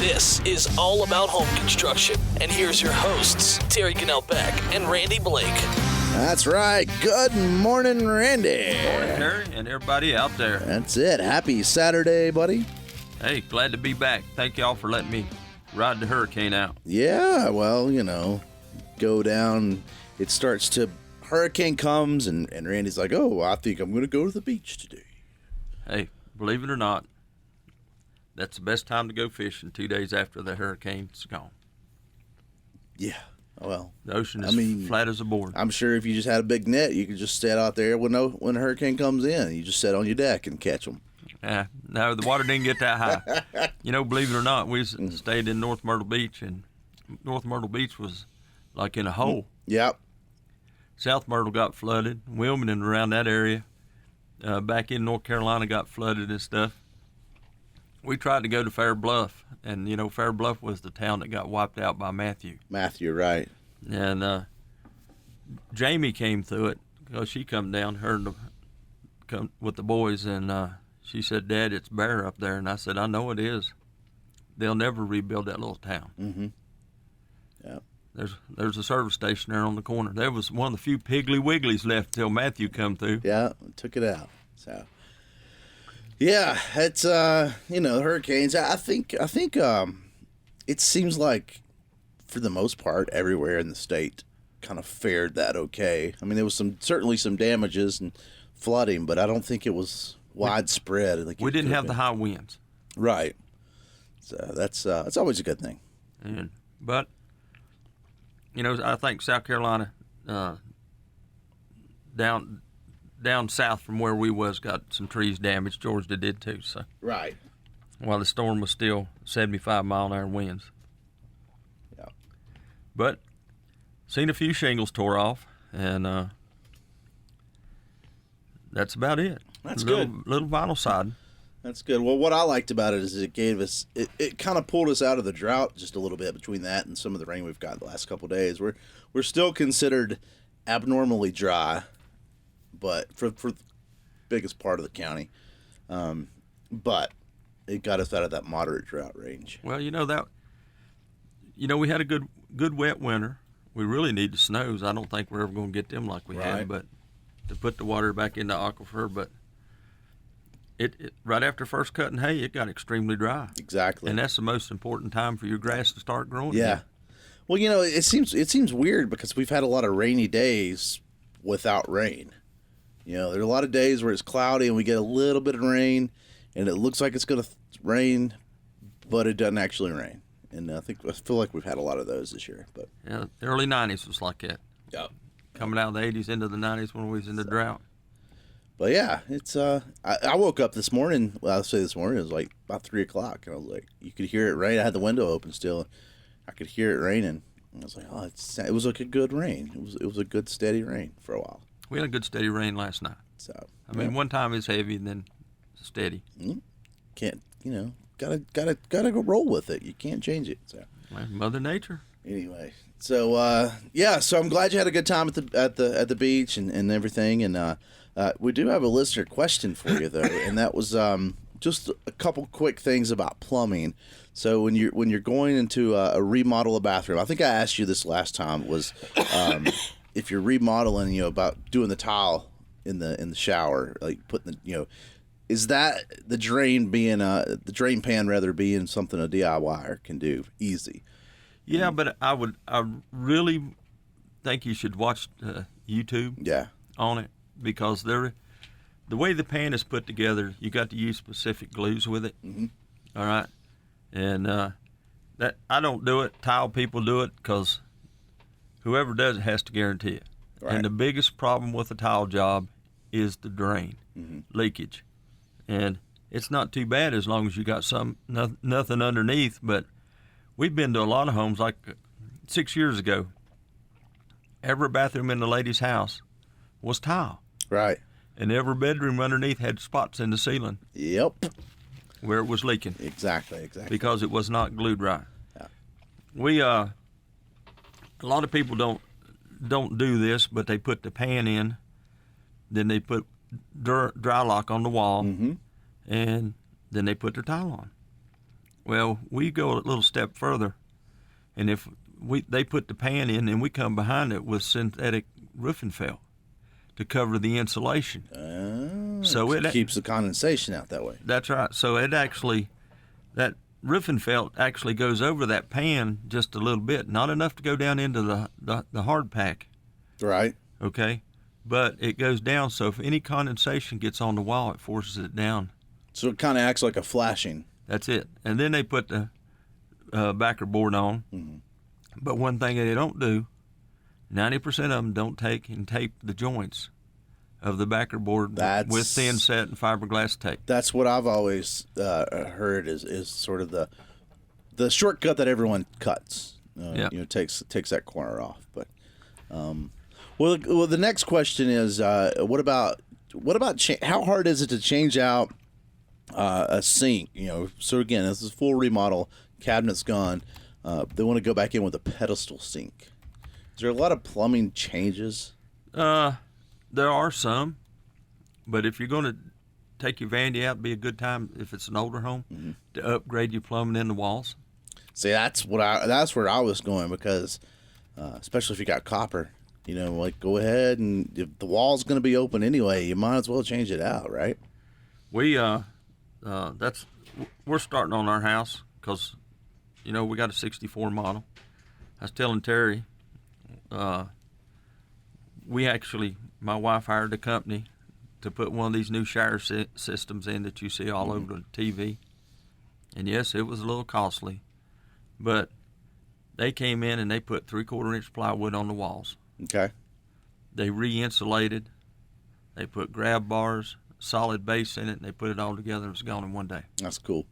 This is All About Home Construction. And here's your hosts, Terry Cannell-Beck and Randy Blake. That's right. Good morning, Randy. Morning, Terry, and everybody out there. That's it. Happy Saturday, buddy. Hey, glad to be back. Thank y'all for letting me ride the hurricane out. Yeah, well, go down. It starts to, hurricane comes, and Randy's like, oh, I think I'm going to go to the beach today. Hey, believe it or not, that's the best time to go fishing 2 days after the hurricane's gone. Yeah, well. The ocean is flat as a board. I'm sure if you just had a big net, you could just sit out there when a hurricane comes in. You just sit on your deck and catch them. Yeah, no, the water didn't get that high. Believe it or not, we stayed in North Myrtle Beach, and North Myrtle Beach was like in a hole. Yep. South Myrtle got flooded. Wilmington around that area, back in North Carolina, got flooded and stuff. We tried to go to Fair Bluff, and, Fair Bluff was the town that got wiped out by Matthew. Matthew, right. And Jamie came through it because she come down, come with the boys, and she said, Dad, it's bare up there. And I said, I know it is. They'll never rebuild that little town. Mm-hmm. Yeah. There's a service station there on the corner. There was one of the few Piggly Wigglies left till Matthew come through. Yeah, took it out. So, yeah, it's hurricanes. I think it seems like for the most part everywhere in the state kind of fared that okay. I mean, there was certainly some damages and flooding, but I don't think it was widespread. We didn't have the high winds. Right. So that's always a good thing. But I think South Carolina, down south from where we was, got some trees damaged. Georgia did too. So right. While the storm was still 75-mile-an-hour winds. Yeah. But seen a few shingles tore off, and that's about it. That's good. Little vinyl siding. That's good. Well, what I liked about it is it gave us, it kind of pulled us out of the drought just a little bit between that and some of the rain we've got the last couple of days. We're still considered abnormally dry, but for the biggest part of the county. But it got us out of that moderate drought range. Well, we had a good wet winter. We really need the snows. I don't think we're ever going to get them like we had, but to put the water back in the aquifer, but it right after first cutting hay, it got extremely dry. Exactly. And that's the most important time for your grass to start growing. Yeah. Again. Well, it seems weird because we've had a lot of rainy days without rain. There are a lot of days where it's cloudy and we get a little bit of rain and it looks like it's going to rain, but it doesn't actually rain. And I feel like we've had a lot of those this year. But yeah, the early 90s was like that. Yeah. Coming out of the 80s into the 90s when we was in the drought. But yeah, it's I woke up this morning. Well, I'll say this morning, it was like about 3 o'clock, and I was like, you could hear it rain. I had the window open still. I could hear it raining. And I was like, oh, it was like a good rain. It was a good steady rain for a while. We had a good steady rain last night. So one time it's heavy and then steady. Can't gotta go roll with it. You can't change it. So Mother Nature. Anyway, so so I'm glad you had a good time at the beach and everything. And we do have a listener question for you though, and that was just a couple quick things about plumbing. So when you're going into a remodel a bathroom, I think I asked you this last time, was if you're remodeling, about doing the tile in the shower, like putting the is that the drain pan rather being something a DIYer can do easy? Yeah, but I really think you should watch YouTube. Yeah. On it, because the way the pan is put together, you got to use specific glues with it. Mm-hmm. All right, and that I don't do it. Tile people do it because whoever does it has to guarantee it. Right. And the biggest problem with a tile job is the drain leakage, and it's not too bad as long as you got nothing underneath. But we've been to a lot of homes, like 6 years ago. Every bathroom in the lady's house was tile. Right. And every bedroom underneath had spots in the ceiling. Yep. Where it was leaking. Exactly. Because it was not glued right. Yeah. We a lot of people don't do this, but they put the pan in, then they put dry lock on the wall, and then they put their tile on. Well, we go a little step further, and if they put the pan in, and we come behind it with synthetic roofing felt to cover the insulation. So it keeps the condensation out that way. That's right. So that roofing felt actually goes over that pan just a little bit, not enough to go down into the hard pack. Right. Okay, but it goes down, so if any condensation gets on the wall, it forces it down. So it kind of acts like a flashing. That's it. And then they put the backer board on. Mm-hmm. But one thing that they don't do, 90% of them don't take and tape the joints of the backer board with thin set and fiberglass tape. That's what I've always heard is sort of the shortcut that everyone cuts. Takes that corner off. But well, the next question is what about how hard is it to change out a sink? So again, this is full remodel, cabinet's gone. They want to go back in with a pedestal sink. Is there a lot of plumbing changes? There are some, but if you're going to take your vanity out, it'd be a good time if it's an older home to upgrade your plumbing in the walls. See, that's where I was going, because especially if you got copper, go ahead, and if the wall's going to be open anyway, you might as well change it out, right? We're starting on our house because, we got a 64 model. I was telling Terry, my wife hired a company to put one of these new shower systems in that you see all over the TV. And yes, it was a little costly, but they came in and they put 3/4 inch plywood on the walls. Okay. They re-insulated. They put grab bars, solid base in it, and they put it all together, and it was gone in one day. That's cool.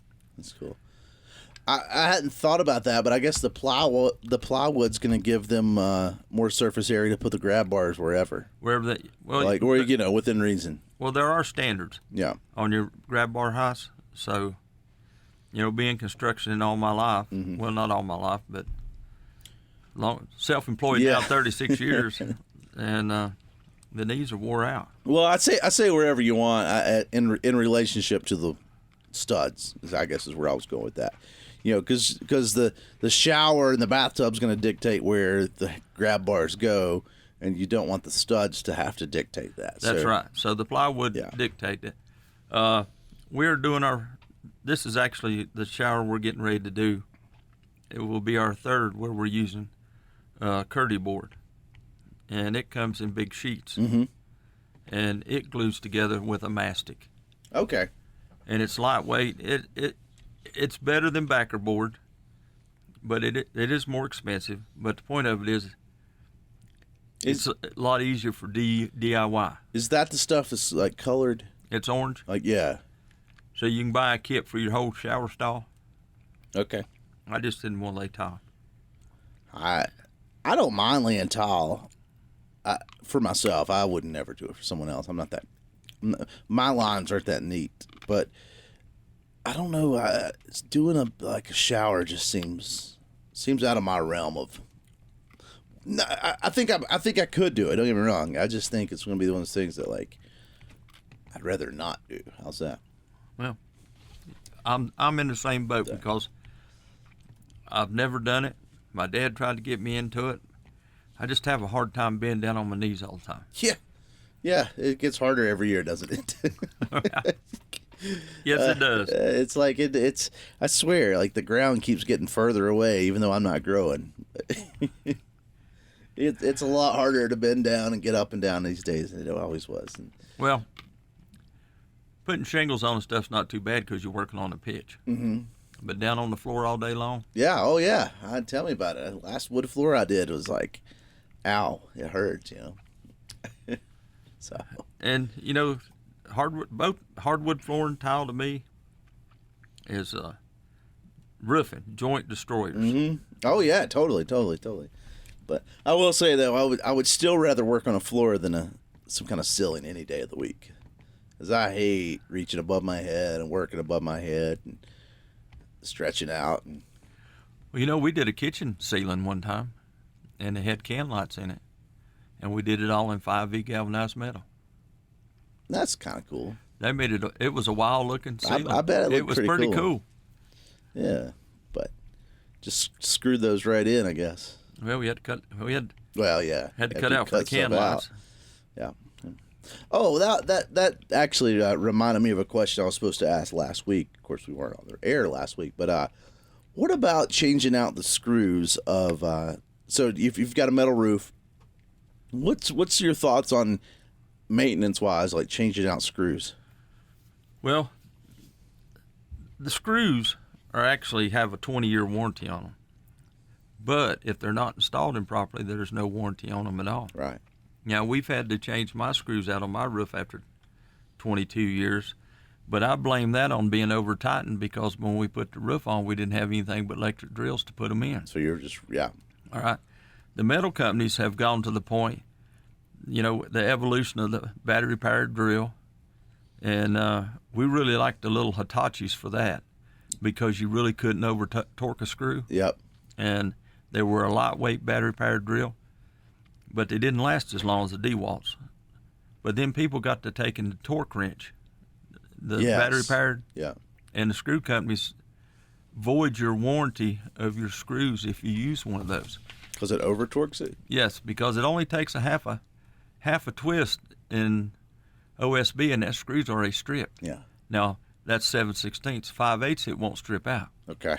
I hadn't thought about that, but I guess the plywood's going to give them more surface area to put the grab bars wherever within reason. Well, there are standards. Yeah. On your grab bar heights. So, being construction in all my life, well, not all my life, but self-employed now 36 years, and the knees are wore out. Well, I say wherever you want in relationship to the studs, I guess is where I was going with that. Because the shower and the bathtub's going to dictate where the grab bars go, and you don't want the studs to have to dictate that. That's right. So the plywood dictate it. We're doing this is actually the shower we're getting ready to do. It will be our third where we're using Curdy board, and it comes in big sheets, and it glues together with a mastic. Okay. And it's lightweight. It's better than backer board, but it is more expensive. But the point of it is, it's a lot easier for DIY. Is that the stuff that's like colored? It's orange. Yeah. So you can buy a kit for your whole shower stall. Okay. I just didn't want to lay tile. I don't mind laying tile for myself. I would never do it for someone else. I'm not that. My lines aren't that neat, but I don't know. Doing a shower just seems out of my realm of. No, I think I could do it. Don't get me wrong. I just think it's going to be one of those things that I'd rather not do. How's that? Well, I'm in the same boat because I've never done it. My dad tried to get me into it. I just have a hard time being down on my knees all the time. Yeah, it gets harder every year, doesn't it? Yes, it does. It's like it's. I swear, the ground keeps getting further away, even though I'm not growing. It's a lot harder to bend down and get up and down these days than it always was. Well, putting shingles on and stuff's not too bad because you're working on a pitch. Mm-hmm. But down on the floor all day long? Yeah, oh yeah. Tell me about it. Last wood floor I did was ow, it hurts, So. And, both hardwood floor and tile to me is roofing, joint destroyers. Mm-hmm. Oh yeah, totally. But I will say though, I would still rather work on a floor than some kind of ceiling any day of the week, because I hate reaching above my head and working above my head and stretching out. Well, we did a kitchen ceiling one time, and it had can lights in it, and we did it all in 5V galvanized metal. That's kind of cool. They made it. It was a wild looking ceiling. I bet it looked was pretty cool. Yeah, but just screwed those right in, I guess. Well, we had to cut. Well, yeah, Had to cut out for the can lines. Yeah. Oh, that actually reminded me of a question I was supposed to ask last week. Of course, we weren't on the air last week, but what about changing out the screws of? So if you've got a metal roof, what's your thoughts on maintenance wise, like changing out screws? Well, the screws actually have a 20-year warranty on them, but if they're not installed improperly, there's no warranty on them at all. Right. Now, we've had to change my screws out on my roof after 22 years, but I blame that on being over tightened because when we put the roof on, we didn't have anything but electric drills to put them in. So you're just, yeah. All right. The metal companies have gone to the point, the evolution of the battery-powered drill, and we really like the little Hitachis for that because you really couldn't over-torque a screw. Yep. And they were a lightweight battery-powered drill, but they didn't last as long as the DeWalt's. But then people got to taking the torque wrench, the battery-powered, and the screw companies void your warranty of your screws if you use one of those. Because it over-torques it? Yes, because it only takes a half a twist in OSB, and that screw's already stripped. Yeah. Now, that's 7/16. 5/8 it won't strip out. Okay.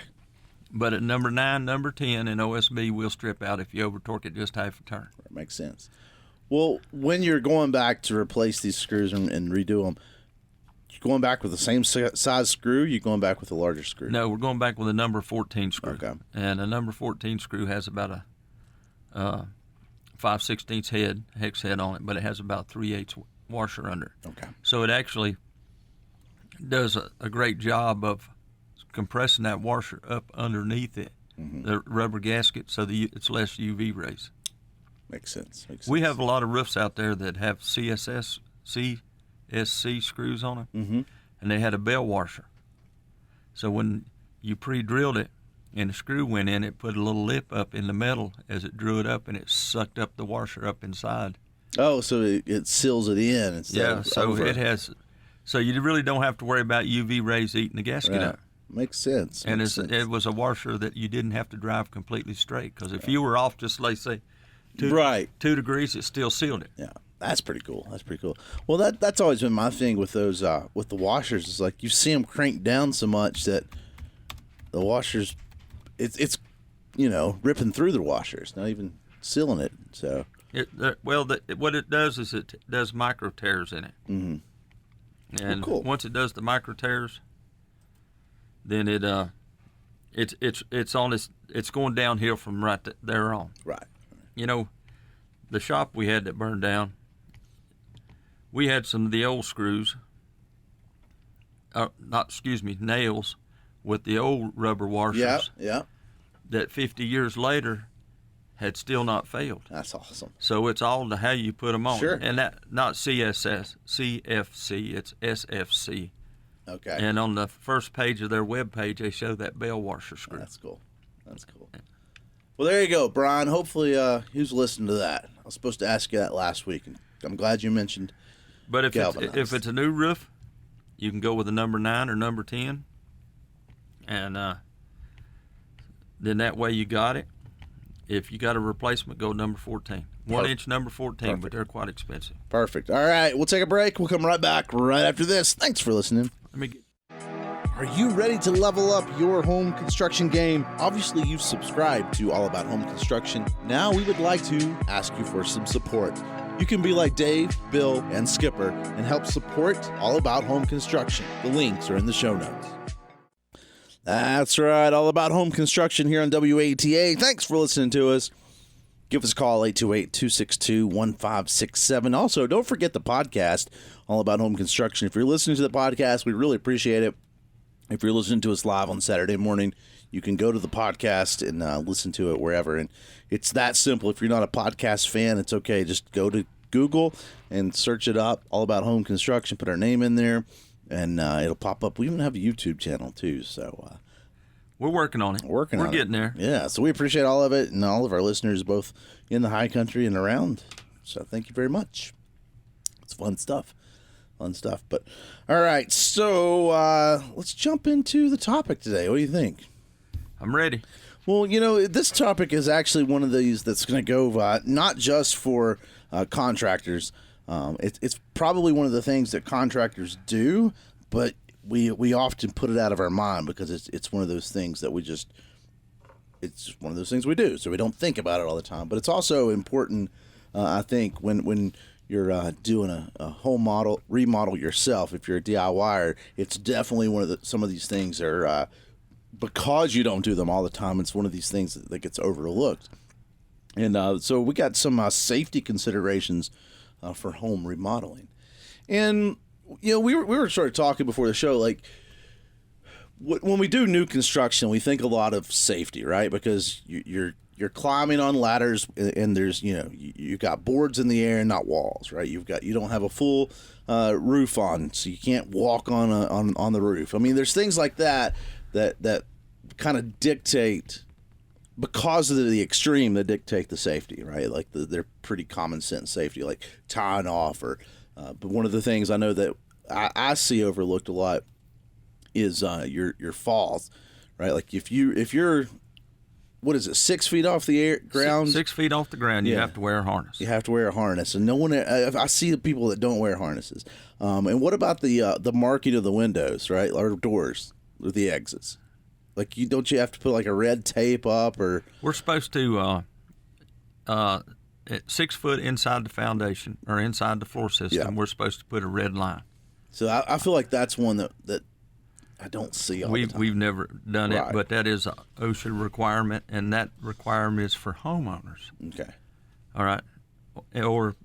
But at number 9, number 10 in OSB will strip out if you over-torque it just half a turn. That makes sense. Well, when you're going back to replace these screws and redo them, you going back with the same size screw? You going back with a larger screw? No, we're going back with a number 14 screw. Okay. And a number 14 screw has about a 5/16 hex head on it, but it has about 3/8 washer under it. Okay. So it actually does a great job of compressing that washer up underneath it, the rubber gasket, so that it's less UV rays. Makes sense. We have a lot of roofs out there that have CSC screws on them, and they had a bell washer. So when you pre-drilled it and the screw went in, it put a little lip up in the metal as it drew it up, and it sucked up the washer up inside. Oh, so it seals it in instead of over. It has. So you really don't have to worry about UV rays eating the gasket up. Makes sense. And it was a washer that you didn't have to drive completely straight, because if you were off just, let's say, 2 degrees, it still sealed it. Yeah, that's pretty cool. Well, that's always been my thing with those with the washers. Is like you see them crank down so much that the washers, it's ripping through the washers, not even sealing it. So what it does is it does micro tears in it. Mm-hmm. And once it does the micro tears, then it's going downhill from right there on. Right. The shop we had that burned down, we had some of the old screws, nails with the old rubber washers. Yeah. That 50 years later had still not failed. That's awesome. So it's all to how you put them on. Sure. And that, not CFC, it's SFC. Okay. And on the first page of their webpage, they show that bell washer screw. That's cool. Well, there you go, Brian. Hopefully who's listening to that. I was supposed to ask you that last week, and I'm glad you mentioned But if it's a new roof, you can go with a number 9 or number 10. And then that way you got it. If you got a replacement, go number 14. 1-inch number 14, Perfect. But they're quite expensive. Perfect. All right, we'll take a break. We'll come right back right after this. Thanks for listening. Are you ready to level up your home construction game? Obviously, you've subscribed to All About Home Construction. Now we would like to ask you for some support. You can be like Dave, Bill, and Skipper and help support All About Home Construction. The links are in the show notes. That's right, All About Home Construction here on WATA. Thanks for listening to us. Give us a call, 828-262-1567. Also, don't forget the podcast, All About Home Construction. If you're listening to the podcast, we really appreciate it. If you're listening to us live on Saturday morning, you can go to the podcast and listen to it wherever. And it's that simple. If you're not a podcast fan, it's okay. Just go to Google and search it up, All About Home Construction. Put our name in there, and it'll pop up. We even have a YouTube channel, too. So we're working on it. We're getting there. Yeah, so we appreciate all of it and all of our listeners, both in the high country and around. So thank you very much. It's fun stuff. fun stuff. But all right, so let's jump into the topic today. What do you think? I'm ready. Well, this topic is actually one of these that's going to go not just for contractors. It's probably one of the things that contractors do, but we often put it out of our mind because it's one of those things that it's one of those things we do, so we don't think about it all the time. But it's also important, I think, when you're doing a home remodel yourself. If you're a DIYer, it's definitely some of these things are. Because you don't do them all the time, it's one of these things that gets overlooked. And so we got some safety considerations for home remodeling. And, we were sort of talking before the show, like, when we do new construction, we think a lot of safety, right? Because you're climbing on ladders, and there's, you've got boards in the air and not walls, right? You don't have a full roof on, so you can't walk on the roof. I mean, there's things like that kind of dictate, because of the extreme, that dictate the safety, right? Like they're pretty common sense safety, like tying off, but one of the things I know that I see overlooked a lot is your falls, right? Like if you're what is it, 6 feet off the ground? 6 feet off the ground, you have to wear a harness. You have to wear a harness, and no one. I see the people that don't wear harnesses. And what about the marking of the windows, right, or doors? With the exits, like don't you have to put like a red tape up, or we're supposed to at 6 foot inside the foundation or inside the floor system, we're supposed to put a red line. So I feel like that's one that I don't see all the time. We've never done Right. it, but that is an OSHA requirement, and that requirement is for homeowners. Okay. All right, or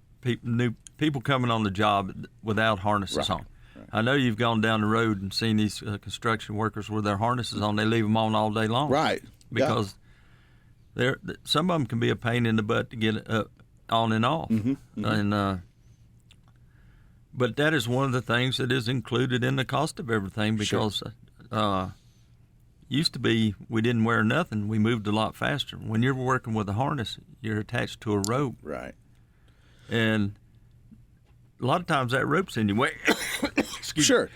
new people coming on the job without harnesses on. I know you've gone down the road and seen these construction workers with their harnesses on. They leave them on all day long. Right. Because some of them can be a pain in the butt to get on and off. Mm-hmm. And but that is one of the things that is included in the cost of everything, because used to be we didn't wear nothing. We moved a lot faster. When you're working with a harness, you're attached to a rope. Right. And a lot of times that rope's in your way. Sure.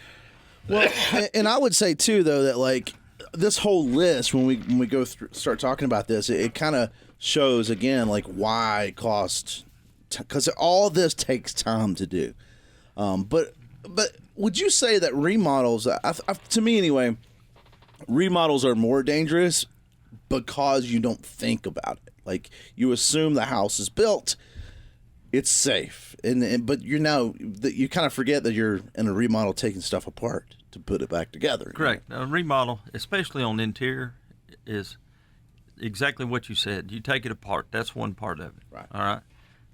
Well, and I would say too, though, that like this whole list, when we go through, start talking about this, it kind of shows again like why it costs, because all this takes time to do. But would you say that remodels, to me anyway, remodels are more dangerous because you don't think about it. Like you assume the house is built, it's safe, but you kind of forget that you're in a remodel taking stuff apart to put it back together. Correct. A remodel, especially on interior, is exactly what you said. You take it apart. That's one part of it. Right. All right.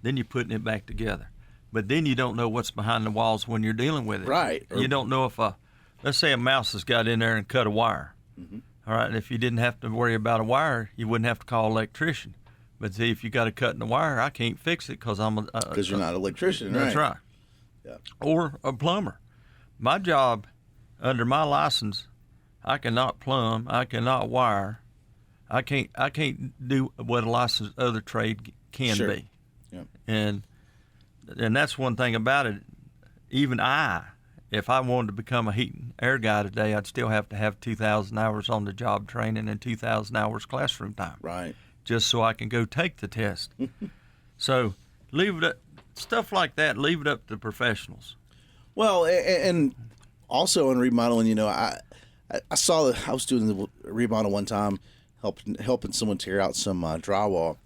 Then you're putting it back together. But then you don't know what's behind the walls when you're dealing with it. Right. You don't know if let's say a mouse has got in there and cut a wire. Mm-hmm. All right. And if you didn't have to worry about a wire, you wouldn't have to call an electrician. But see, if you got a cut in the wire, I can't fix it because because you're not an electrician, right? That's right. Yeah. Or a plumber. My job, under my license, I cannot plumb. I cannot wire. I can't do what a licensed other trade can be. Yeah. And that's one thing about it. Even if I wanted to become a heat and air guy today, I'd still have to have 2,000 hours on the job training and 2,000 hours classroom time. Right. Just so I can go take the test. So leave it up, stuff like that, leave it up to professionals. Well, and also in remodeling, I saw I was doing the remodel one time, helping someone tear out some drywall,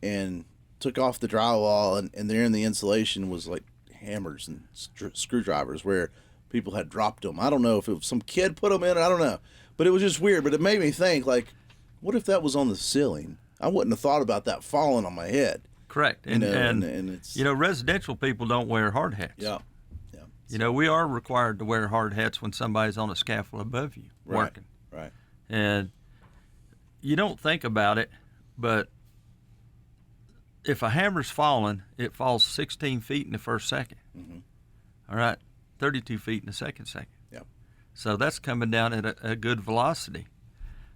and took off the drywall, and there in the insulation was like hammers and screwdrivers where people had dropped them. I don't know if it was some kid put them in, I don't know, but it was just weird. But it made me think, like, what if that was on the ceiling? I wouldn't have thought about that falling on my head. Correct. And it's, residential people don't wear hard hats. Yeah. We are required to wear hard hats when somebody's on a scaffold above you working. Right. And you don't think about it, but if a hammer's falling, it falls 16 feet in the first second. Mm-hmm. All right, 32 feet in the second. Yeah. So that's coming down at a good velocity.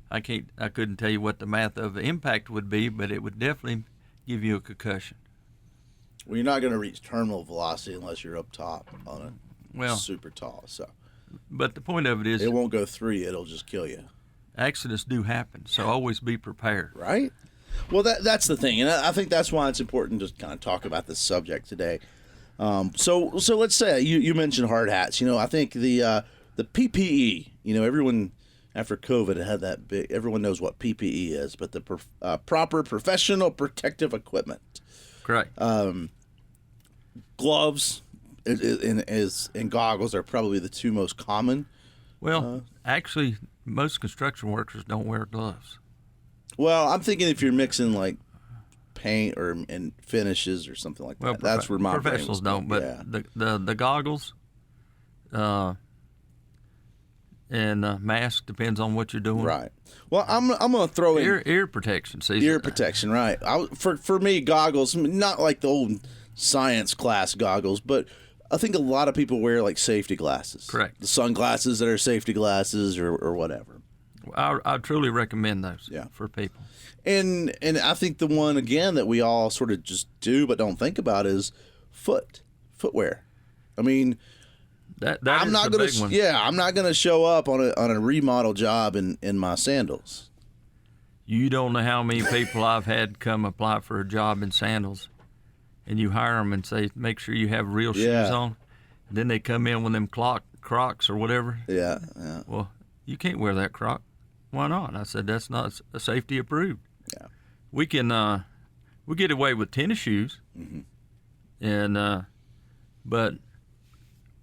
I couldn't tell you what the math of the impact would be, but it would definitely give you a concussion. Well, you're not going to reach terminal velocity unless you're up top on it. super tall. So, but the point of it is, it won't go through you; it'll just kill you. Accidents do happen, so always be prepared. Right. Well, that's the thing, and I think that's why it's important to kind of talk about this subject today. So let's say you mentioned hard hats. I think the PPE. Everyone after COVID had that big. Everyone knows what PPE is, but the proper professional protective equipment. Correct. Gloves and goggles are probably the two most common. Well, actually, most construction workers don't wear gloves. Well, I'm thinking if you're mixing like paint and finishes or something like that. That's where my professionals don't. But the goggles, and mask depends on what you're doing. Right. Well, I'm gonna throw in ear protection. Ear protection, right? For me, goggles, not like the old science class goggles, but I think a lot of people wear like safety glasses. Correct. The sunglasses that are safety glasses or whatever. I truly recommend those. For people. And I think the one again that we all sort of just do but don't think about is footwear. I mean, I'm not gonna I'm not gonna show up on a remodel job in my sandals. You don't know how many people I've had come apply for a job in sandals, and you hire them and say, make sure you have real shoes on. And then they come in with them Crocs or whatever. Yeah. Well, you can't wear that Croc. Why not? I said, that's not a safety approved. Yeah. We can we get away with tennis shoes, and but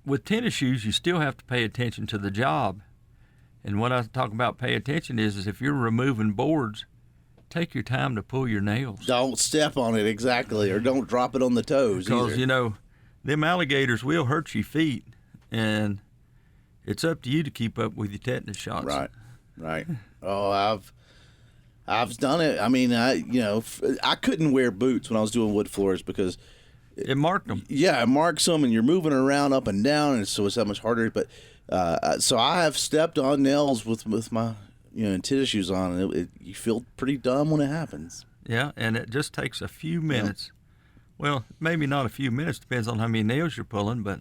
with tennis shoes, you still have to pay attention to the job. And what I talk about pay attention is if you're removing boards, take your time to pull your nails. Don't step on it, exactly, or don't drop it on the toes. Because, them alligators will hurt your feet, and it's up to you to keep up with your tetanus shots. Right. Oh, I've done it. I mean, I couldn't wear boots when I was doing wood floors because it marked them. Yeah, it marks them, and you're moving around up and down, and so it's that much harder. But so I have stepped on nails with my tennis shoes on, and you feel pretty dumb when it happens. Yeah, and it just takes a few minutes. Yeah. Well, maybe not a few minutes, depends on how many nails you're pulling, but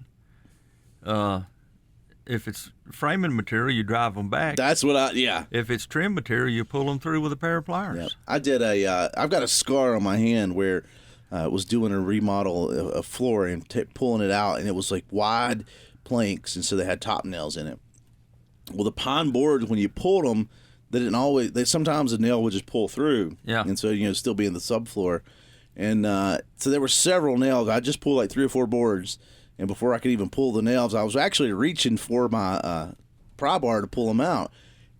if it's framing material, you drive them back. That's what If it's trim material, you pull them through with a pair of pliers. Yep. I did I've got a scar on my hand where was doing a remodel of floor and pulling it out, and it was like wide planks, and so they had top nails in it. Well, the pine boards, when you pulled them, sometimes the nail would just pull through. Yeah. And so, still be in the subfloor. And so there were several nails. I just pulled like 3 or 4 boards, and before I could even pull the nails, I was actually reaching for my pry bar to pull them out.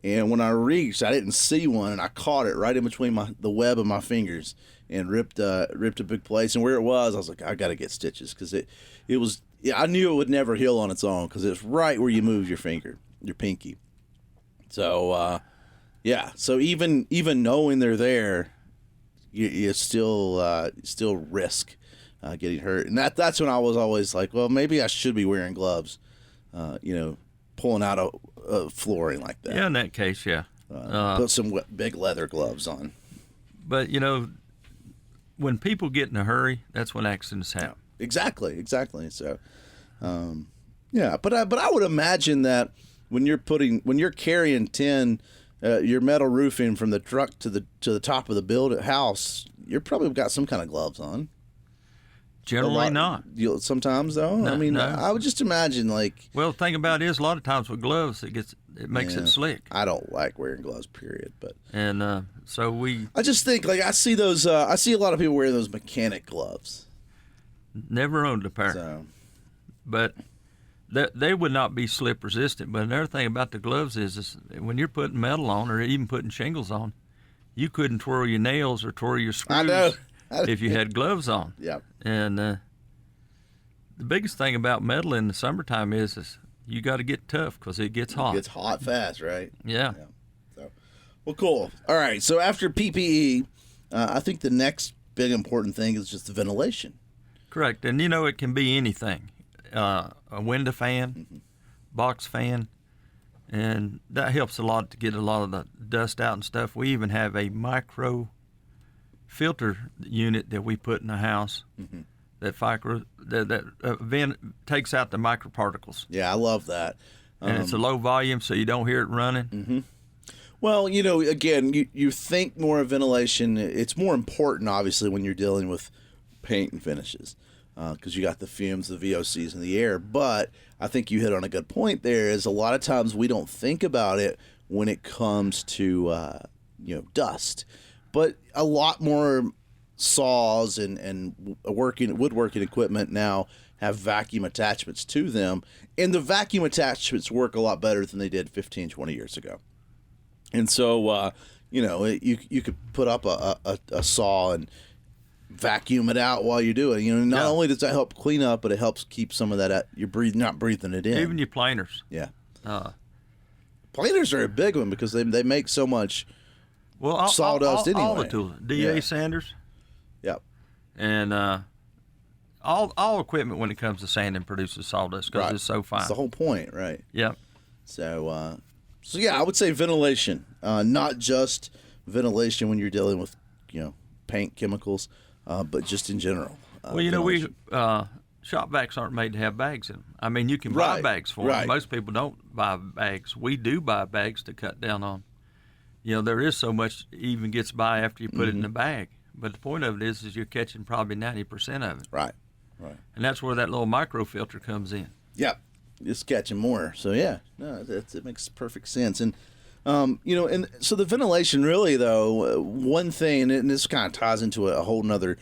And when I reached, I didn't see one, and I caught it right in between the web of my fingers and ripped a big place. And where it was, I was like, I got to get stitches because it was. Yeah, I knew it would never heal on its own because it's right where you move your finger, your pinky. So so even knowing they're there, you still risk getting hurt, and that's when I was always like, well, maybe I should be wearing gloves, pulling out a flooring like that. Yeah, in that case, yeah. Put some big leather gloves on. But when people get in a hurry, that's when accidents happen. Exactly. So, but I would imagine that when you're carrying tin, your metal roofing from the truck to the top of the house, you're probably got some kind of gloves on. Generally not. Sometimes though. No, I mean, no. I would just imagine like. Well, the thing about it is, a lot of times with gloves, it makes it slick. I don't like wearing gloves, period. But so I just think like I see those. I see a lot of people wearing those mechanic gloves. Never owned a pair. So. But they would not be slip resistant. But another thing about the gloves is when you're putting metal on or even putting shingles on, you couldn't twirl your nails or twirl your screws. I know. If you had gloves on. Yeah. And the biggest thing about metal in the summertime is you got to get tough because it gets hot. It gets hot fast, right? Yeah. So, well, cool. All right. So after PPE, I think the next big important thing is just the ventilation. Correct. And it can be anything. A window fan, box fan, and that helps a lot to get a lot of the dust out and stuff. We even have a micro filter unit that we put in the house vent takes out the microparticles. Yeah, I love that. And it's a low volume, so you don't hear it running. Mm-hmm. Well, again, you think more of ventilation. It's more important, obviously, when you're dealing with paint and finishes, because you got the fumes, the VOCs in the air. But I think you hit on a good point there, is a lot of times we don't think about it when it comes to, dust. But a lot more saws and woodworking equipment now have vacuum attachments to them, and the vacuum attachments work a lot better than they did 15, 20 years ago. And so, you could put up a saw and vacuum it out while you do it. Not only does that help clean up, but it helps keep some of that you're not breathing it in. Even your planers. Yeah. Planers are a big one because they make so much sawdust anyway. All the tools. DA sanders. Yep. And all equipment when it comes to sanding produces sawdust because it's so fine. That's the whole point, right? Yep. So, yeah, I would say ventilation, not just ventilation when you're dealing with, paint chemicals, but just in general. We shop vacs aren't made to have bags in them. I mean, you can buy bags for them. Most people don't buy bags. We do buy bags to cut down on. There is so much even gets by after you put it in the bag. But the point of it is you're catching probably 90% of it. Right. And that's where that little microfilter comes in. Yep. It's catching more. So, yeah, it makes perfect sense. And, and so the ventilation really, though, one thing, and this kind of ties into a whole another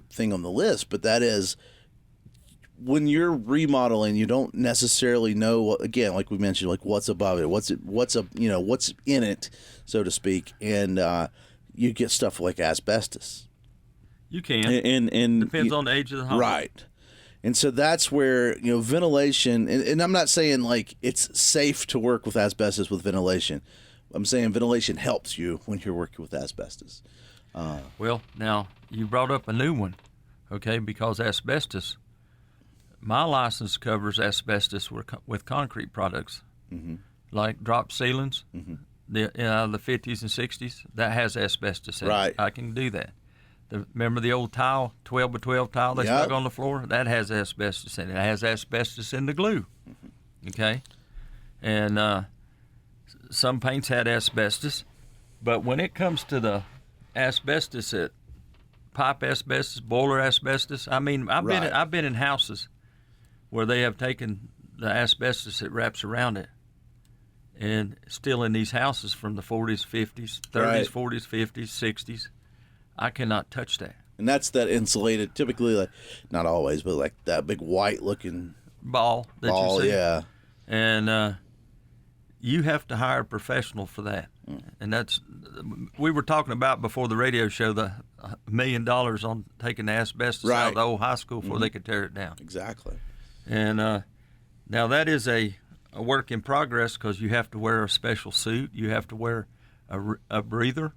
thing on the list, but that is when you're remodeling, you don't necessarily know, again, like we mentioned, like what's above it, what's in it, so to speak. And you get stuff like asbestos. You can. And depends on the age of the home. Right. And so that's where, ventilation, and I'm not saying like it's safe to work with asbestos with ventilation. I'm saying ventilation helps you when you're working with asbestos. Well, now you brought up a new one, okay, because asbestos, my license covers asbestos with concrete products, like drop ceilings, the 50s and 60s, that has asbestos in it. I can do that. Remember the old tile, 12 by 12 tile they stuck on the floor? That has asbestos in it. It has asbestos in the glue, okay? And some paints had asbestos, but when it comes to the asbestos, pipe asbestos, boiler asbestos, I mean, I've been in houses where they have taken the asbestos that wraps around it and still in these houses from the 40s, 50s, 30s, 40s, 50s, 60s. I cannot touch that. And that's that insulated, typically, like not always, but like that big white-looking ball that you see. Yeah. And you have to hire a professional for that. And we were talking about before the radio show the $1 million on taking the asbestos out of the old high school before they could tear it down. Exactly. And now that is a work in progress because you have to wear a special suit. You have to wear a breather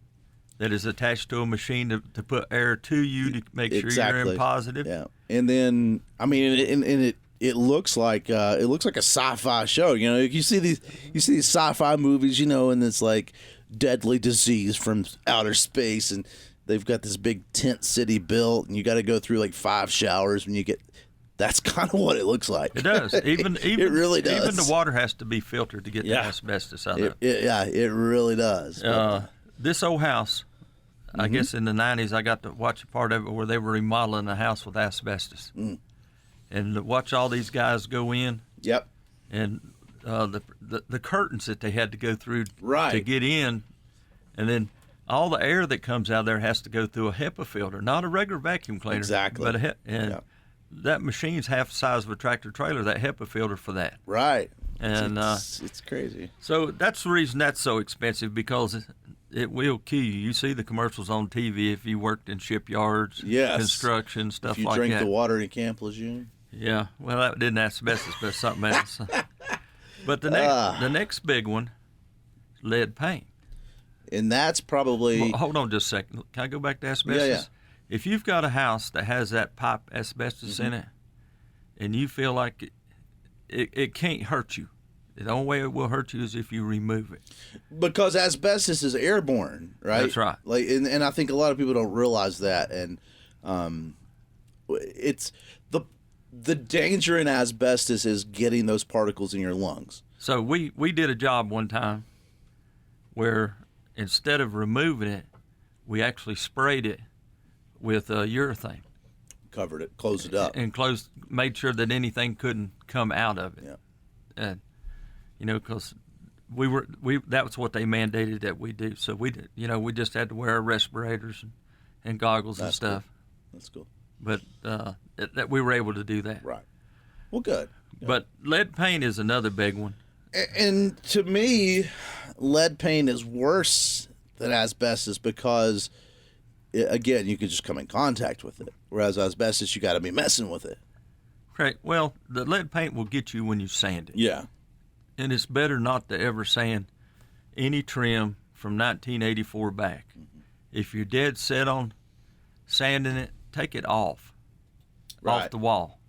that is attached to a machine to put air to you to make sure you're in positive. Yeah. And then, I mean, it looks like a sci-fi show. You see these sci-fi movies, and it's like deadly disease from outer space, and they've got this big tent city built, and you got to go through like 5 showers when you get. That's kind of what it looks like. It does. Even it really does. Even the water has to be filtered to get the asbestos out of it. It really does. This old house, I guess in the 90s, I got to watch a part of it where they were remodeling a house with asbestos. And to watch all these guys go in. Yep. And the curtains that they had to go through to get in. And then all the air that comes out of there has to go through a HEPA filter, not a regular vacuum cleaner. Exactly. But that machine's half the size of a tractor trailer, that HEPA filter for that. Right. And it's crazy. So that's the reason that's so expensive, because it will kill you. You see the commercials on TV if you worked in shipyards, construction, stuff like that. If you drink the water in Camp Lejeune. Yeah. Well, that didn't asbestos, but something else. But the next big one, lead paint. And that's probably... Well, hold on just a second. Can I go back to asbestos? Yeah. If you've got a house that has that pipe asbestos in it, and you feel like it can't hurt you, the only way it will hurt you is if you remove it. Because asbestos is airborne, right? That's right. And I think a lot of people don't realize that. And it's the danger in asbestos is getting those particles in your lungs. So we did a job one time where instead of removing it, we actually sprayed it with urethane. Covered it, closed it up, and made sure that anything couldn't come out of it. Yeah. And because that was what they mandated that we do. So we just had to wear our respirators and goggles and stuff. Cool. That's cool. But that we were able to do that. Right. Well, good. But lead paint is another big one. And to me, lead paint is worse than asbestos because, again, you could just come in contact with it. Whereas asbestos, you got to be messing with it. Right. Well, the lead paint will get you when you sand it. Yeah. And it's better not to ever sand any trim from 1984 back. Mm-hmm. If you're dead set on sanding it, take it off the wall.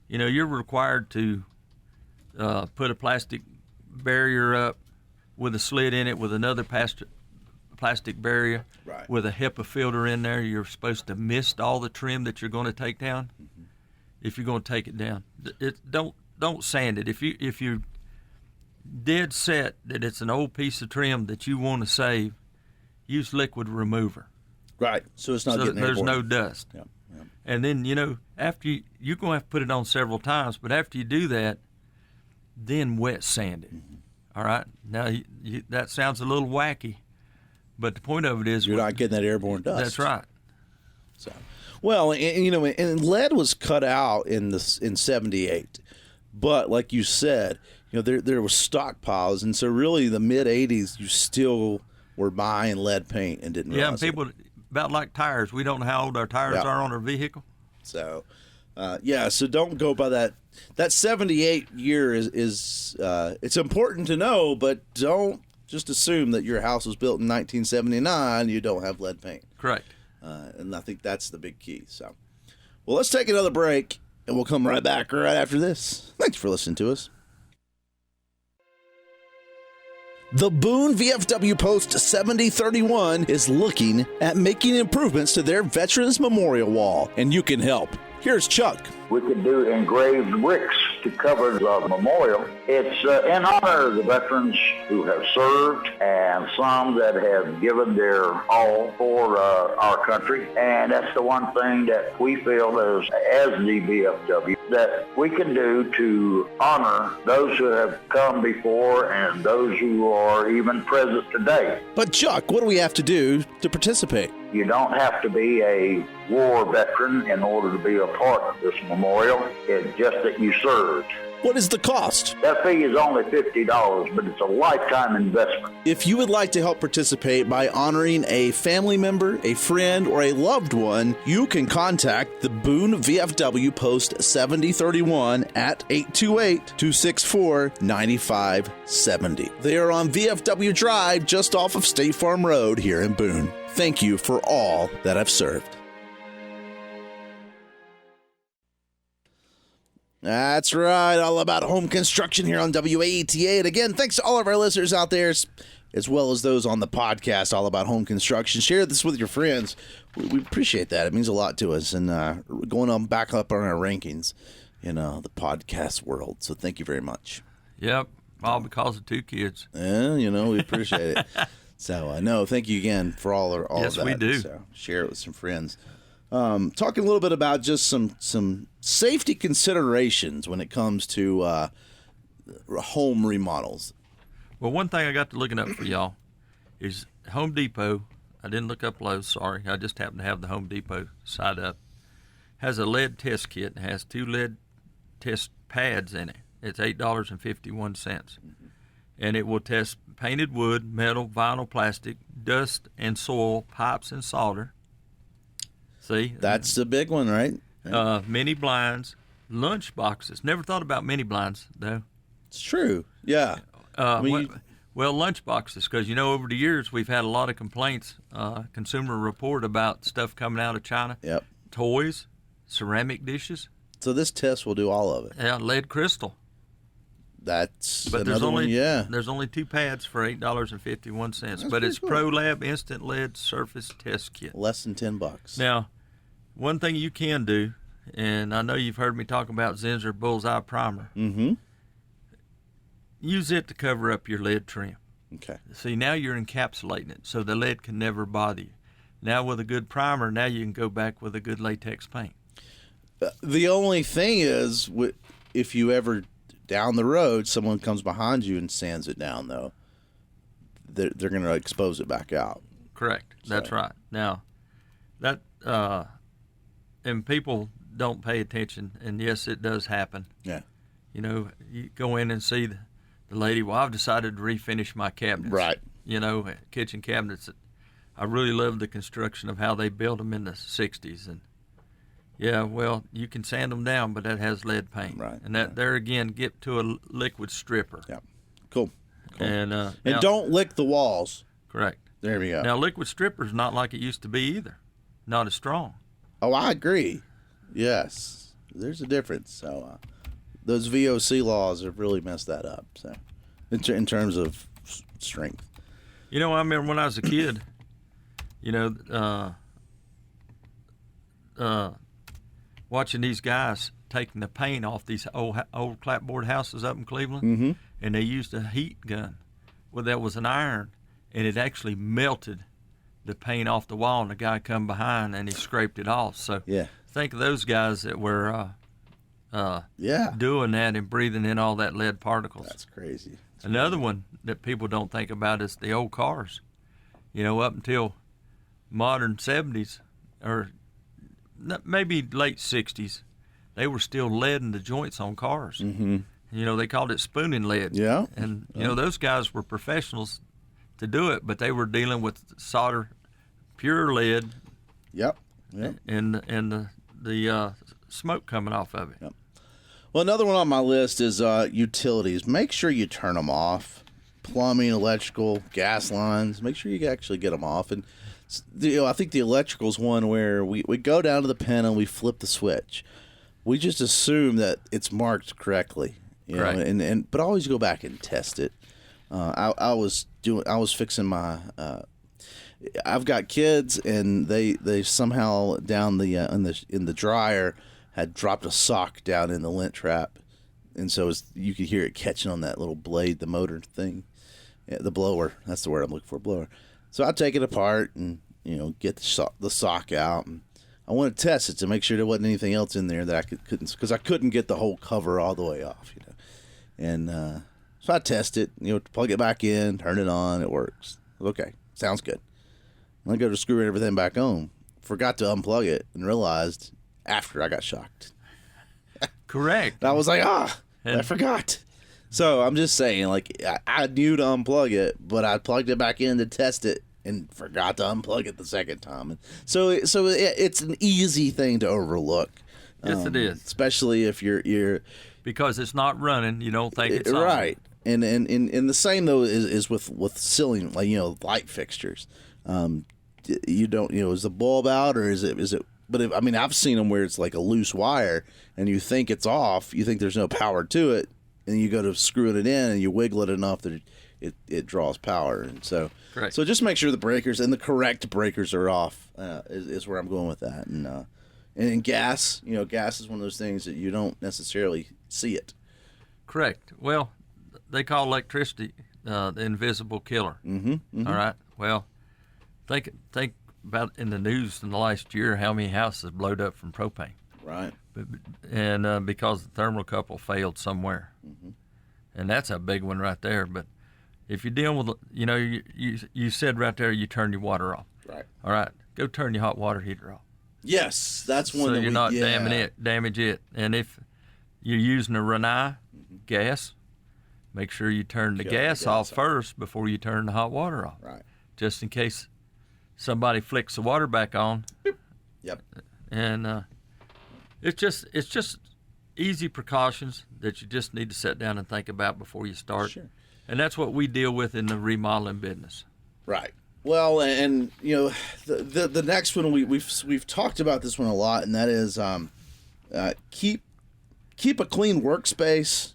You're required to put a plastic barrier up with a slit in it with another plastic barrier with a HEPA filter in there. You're supposed to mist all the trim that you're going to take down. Mm-hmm. If you're going to take it down, don't sand it. If you dead set that it's an old piece of trim that you want to save, use liquid remover. Right. So it's not getting there's airborne. no dust. Yep. Yep. And then after you're going to have to put it on several times, but after you do that, then wet sand it. Mm-hmm. All right. Now that sounds a little wacky, but the point of it is you're not getting that airborne dust. That's right. So, well, and lead was cut out in 78, but like you said, there was stockpiles, and so really the mid 80s you still were buying lead paint and didn't realize and people about like tires. We don't know how old our tires are on our vehicle. So, so don't go by that. That 78 year is it's important to know, but don't just assume that your house was built in 1979. You don't have lead paint. Correct. And I think that's the big key. So, well, let's take another break, and we'll come right back right after this. Thanks for listening to us. The Boone VFW Post 7031 is looking at making improvements to their Veterans Memorial Wall, and you can help. Here's Chuck. We could do engraved bricks to cover the memorial. It's in honor of the veterans who have served and some that have given their all for our country. And that's the one thing that we feel as the VFW that we can do to honor those who have come before and those who are even present today. But Chuck, what do we have to do to participate? You don't have to be a war veteran in order to be a part of this memorial. It's just that you served. What is the cost? That fee is only $50, but it's a lifetime investment. If you would like to help participate by honoring a family member, a friend, or a loved one, you can contact the Boone VFW Post 7031 at 828-264-9570. They are on VFW Drive just off of State Farm Road here in Boone. Thank you for all that have served. That's right, all about home construction here on WAETA. And again, thanks to all of our listeners out there, as well as those on the podcast, all about home construction. Share this with your friends. We appreciate that. It means a lot to us. And going on back up on our rankings in the podcast world. So thank you very much. Yep, all because of two kids. Yeah, we appreciate it. So, no, thank you again for all of that. Yes, we do. So, share it with some friends. Talking a little bit about just some safety considerations when it comes to home remodels. Well, one thing I got to looking up for y'all is Home Depot. I didn't look up Lowe's, sorry. I just happened to have the Home Depot side up. Has a lead test kit and has 2 lead test pads in it. It's $8.51. And it will test painted wood, metal, vinyl, plastic, dust and soil, pipes and solder. See? That's the big one, right? Mini blinds, lunch boxes. Never thought about mini blinds, though. It's true. Yeah. Well, lunch boxes, because, over the years we've had a lot of complaints, Consumer Report, about stuff coming out of China. Yep. Toys, ceramic dishes. So this test will do all of it. Yeah, lead crystal. That's but another one, yeah. There's only 2 pads for $8.51. That's but it's cool. ProLab Instant Lead Surface Test Kit. Less than $10. Now, one thing you can do and I know you've heard me talk about Zinsser Bullseye Primer. Mm-hmm. Use it to cover up your lead trim. Okay. See, now you're encapsulating it, so the lead can never bother you. Now with a good primer, now you can go back with a good latex paint. The only thing is, if you ever down the road, someone comes behind you and sands it down, though, they're going to expose it back out. Correct. That's right. Now, that and people don't pay attention, and yes, it does happen. Yeah. You know, you go in and see the lady. Well, I've decided to refinish my cabinets. Right. You know, kitchen cabinets. I really love the construction of how they built them in the '60s, and yeah, well, you can sand them down, but that has lead paint. Right. And that there again, get to a liquid stripper. Yeah. Cool. And now, don't lick the walls. Correct. There we go. Now, liquid stripper's not like it used to be either. Not as strong. Oh, I agree. Yes, there's a difference. So those VOC laws have really messed that up. So in terms of strength. You know, I remember when I was a kid. You know, watching these guys taking the paint off these old clapboard houses up in Cleveland, mm-hmm. and they used a heat gun. Well, that was an iron, and it actually melted the paint off the wall, and the guy come behind and he scraped it off. So yeah. Think of those guys that were doing that and breathing in all that lead particles. That's crazy. Another one that people don't think about is the old cars. You know, up until modern 70s or maybe late 60s, they were still leading the joints on cars. Mm-hmm. You know, they called it spooning lead. Yeah. And, you know, those guys were professionals to do it, but they were dealing with solder, pure lead. Yep. And the smoke coming off of it. Yep. Well, another one on my list is utilities. Make sure you turn them off. Plumbing, electrical, gas lines. Make sure you actually get them off. And I think the electrical is one where we go down to the pin and we flip the switch. We just assume that it's marked correctly. You know, right. But always go back and test it. I was fixing my. I've got kids, and they somehow down the in the dryer had dropped a sock down in the lint trap, and so you could hear it catching on that little blade, the motor thing, the blower. That's the word I'm looking for, blower. So I take it apart and get the sock out, and I want to test it to make sure there wasn't anything else in there that I couldn't, because I couldn't get the whole cover all the way off, and so I test it, plug it back in, turn it on, it works. Okay, sounds good. I go to screw everything back on. Forgot to unplug it and realized after I got shocked. Correct. I was like, I forgot. So I'm just saying, like, I knew to unplug it, but I plugged it back in to test it and forgot to unplug it the second time. And so it's an easy thing to overlook. Yes, it is. Especially if you're because it's not running, you don't think it's right. on. And the same though is with ceiling, like light fixtures. You don't is the bulb out or is it? But I've seen them where it's like a loose wire and you think it's off, you think there's no power to it, and you go to screw it in and you wiggle it enough that it draws power. And so Correct. So just make sure the breakers and the correct breakers are off is where I'm going with that. And in gas, gas is one of those things that you don't necessarily see it. Correct. Well, they call electricity the invisible killer. Mm-hmm, mm-hmm. All right. Well, think about in the news in the last year how many houses blowed up from propane. Right. And because the thermocouple failed somewhere. Mm-hmm. And that's a big one right there. But if you're dealing with, you said right there you turn your water off. Right. All right. Go turn your hot water heater off. Yes, that's one. So that you're not damage it. And if you're using a Renai gas, make sure you turn the gas off first before you turn the hot water off. Right. Just in case somebody flicks the water back on. Yep. And it's just easy precautions that you just need to sit down and think about before you start. Sure. And that's what we deal with in the remodeling business. Right. Well, and the next one we've talked about this one a lot, and that is keep a clean workspace.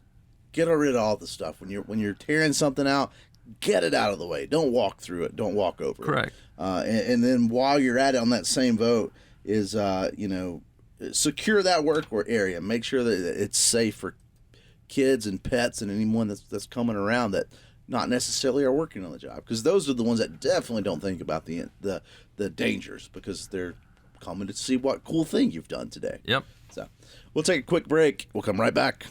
Get rid of all the stuff when you're tearing something out. Get it out of the way. Don't walk through it. Don't walk over Correct. it. And then while you're at it, on that same vote is secure that work area. Make sure that it's safe for kids and pets and anyone that's coming around that not necessarily are working on the job, because those are the ones that definitely don't think about the dangers, because they're coming to see what cool thing you've done today. Yep. So we'll take a quick break. We'll come right back.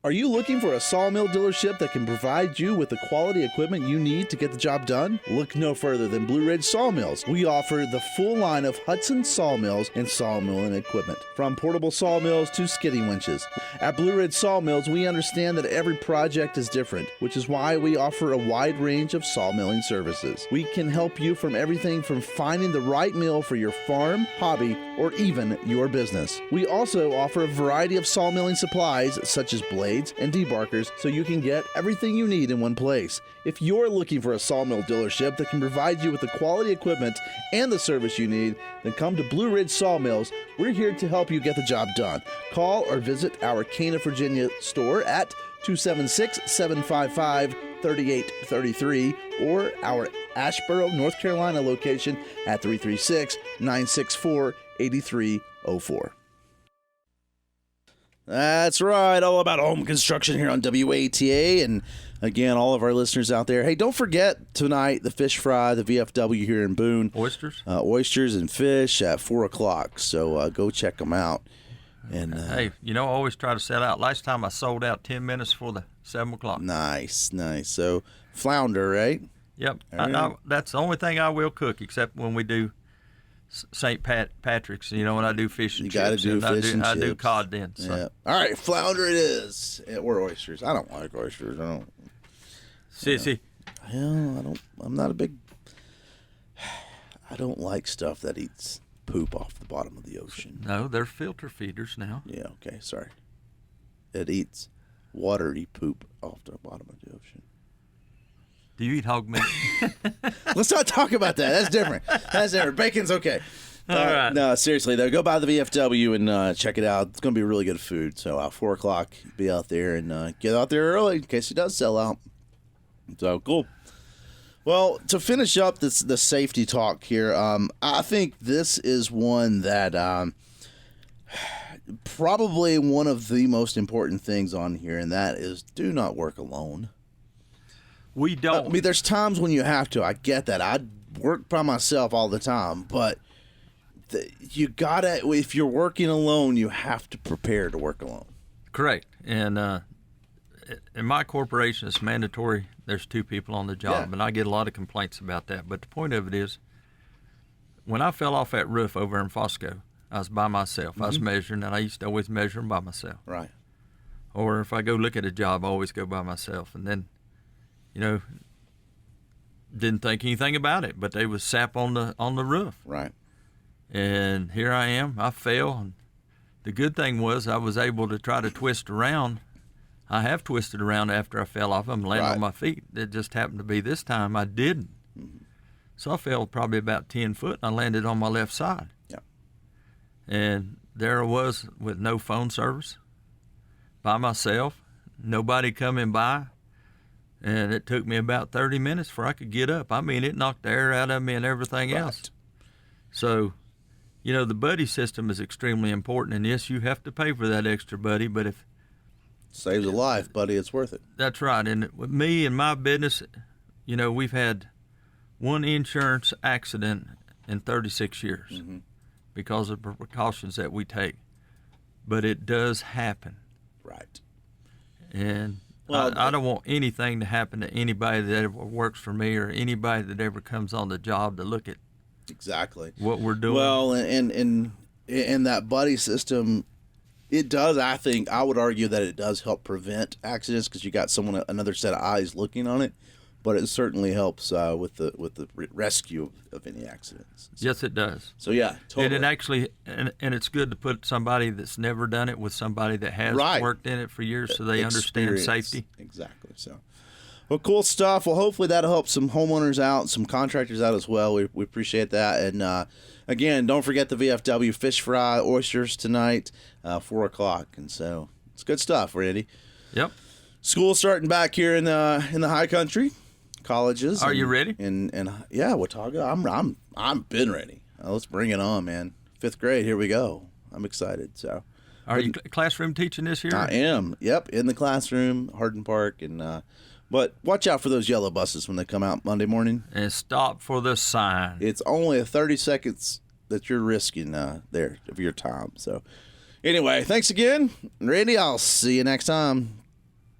Are you looking for a sawmill dealership that can provide you with the quality equipment you need to get the job done? Look no further than Blue Ridge Sawmills. We offer the full line of Hudson sawmills and sawmilling equipment, from portable sawmills to skidding winches. At Blue Ridge Sawmills, we understand that every project is different, which is why we offer a wide range of sawmilling services. We can help you from everything from finding the right mill for your farm, hobby, or even your business. We also offer a variety of sawmilling supplies, such as blades and debarkers, so you can get everything you need in one place. If you're looking for a sawmill dealership that can provide you with the quality equipment and the service you need, then come to Blue Ridge Sawmills. We're here to help you get the job done. Call or visit our Cana, Virginia store at 276-755-3833 or our Asheboro, North Carolina location at 336-964-8304. That's right, all about home construction here on WATA. And again, all of our listeners out there, hey, don't forget tonight the fish fry, the VFW here in Boone. Oysters? Oysters and fish at 4 o'clock. So go check them out. And hey, I always try to sell out. Last time I sold out 10 minutes for the 7 o'clock. Nice. So flounder, right? Yep. That's the only thing I will cook, except when we do St. Patrick's, when I do fish and you chips. You got to do fish and chips. I do cod then. So. Yeah. All right, flounder it is. Or oysters. I don't like oysters. Sissy. I'm not a big... I don't like stuff that eats poop off the bottom of the ocean. No, they're filter feeders now. Yeah, okay, sorry. It eats watery poop off the bottom of the ocean. Do you eat hog meat? Let's not talk about that. That's different. Bacon's okay. All right. No, seriously, though, go by the VFW and check it out. It's going to be really good food. So 4 o'clock, be out there and get out there early in case it does sell out. So, cool. Well, to finish up the safety talk here, I think this is one that probably one of the most important things on here, and that is do not work alone. We don't. I mean, there's times when you have to. I get that. I work by myself all the time, but you gotta. If you're working alone, you have to prepare to work alone. Correct. And in my corporation, it's mandatory. There's 2 people on the job, and I get a lot of complaints about that. But the point of it is, when I fell off that roof over in Fosco, I was by myself. Mm-hmm. I was measuring, and I used to always measure them by myself. Right. Or if I go look at a job, I always go by myself, and then. Didn't think anything about it, but there was sap on the roof. Right. And here I am. I fell. And the good thing was I was able to try to twist around. I have twisted around after I fell off. I'm landing on my feet. It just happened to be this time I didn't. Mm-hmm. So I fell probably about 10 foot, and I landed on my left side. Yeah. And there I was with no phone service, by myself, nobody coming by. And it took me about 30 minutes before I could get up. I mean, it knocked the air out of me and everything else. So, the buddy system is extremely important. And, yes, you have to pay for that extra buddy, but if... Saves a life, buddy. It's worth it. That's right. And with me and my business, we've had one insurance accident in 36 years mm-hmm. because of the precautions that we take. But it does happen. Right. And... Well, I don't want anything to happen to anybody that ever works for me or anybody that ever comes on the job to look at exactly what we're doing. Well, and that buddy system, it does. I think I would argue that it does help prevent accidents because you got another set of eyes looking on it. But it certainly helps with the rescue of any accidents. So. Yes, it does. So yeah, totally. And it actually, and it's good to put somebody that's never done it with somebody that has worked in it for years, so they understand safety. Exactly. So, well, cool stuff. Well, hopefully that'll help some homeowners out, some contractors out as well. We appreciate that. And again, don't forget the VFW fish fry oysters tonight, 4 o'clock. And so it's good stuff, Randy. Yep. School's starting back here in the high country. Colleges. Are you ready? And yeah, Watauga. I'm been ready. Let's bring it on, man. 5th grade. Here we go. I'm excited. So, Are you classroom teaching this year? I am. Yep, in the classroom, Hardin Park, and but watch out for those yellow buses when they come out Monday morning. And stop for the sign. It's only 30 seconds that you're risking there of your time. So, anyway, thanks again, Randy. I'll see you next time.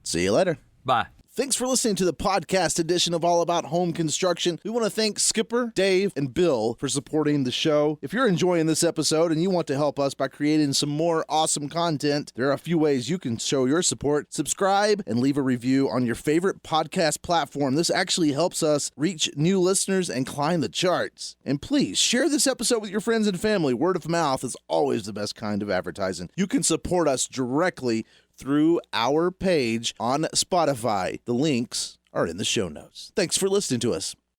See you later. Bye. Thanks for listening to the podcast edition of All About Home Construction. We want to thank Skipper, Dave, and Bill for supporting the show. If you're enjoying this episode and you want to help us by creating some more awesome content, there are a few ways you can show your support. Subscribe and leave a review on your favorite podcast platform. This actually helps us reach new listeners and climb the charts. And please share this episode with your friends and family. Word of mouth is always the best kind of advertising. You can support us directly through our page on Spotify. The links are in the show notes. Thanks for listening to us.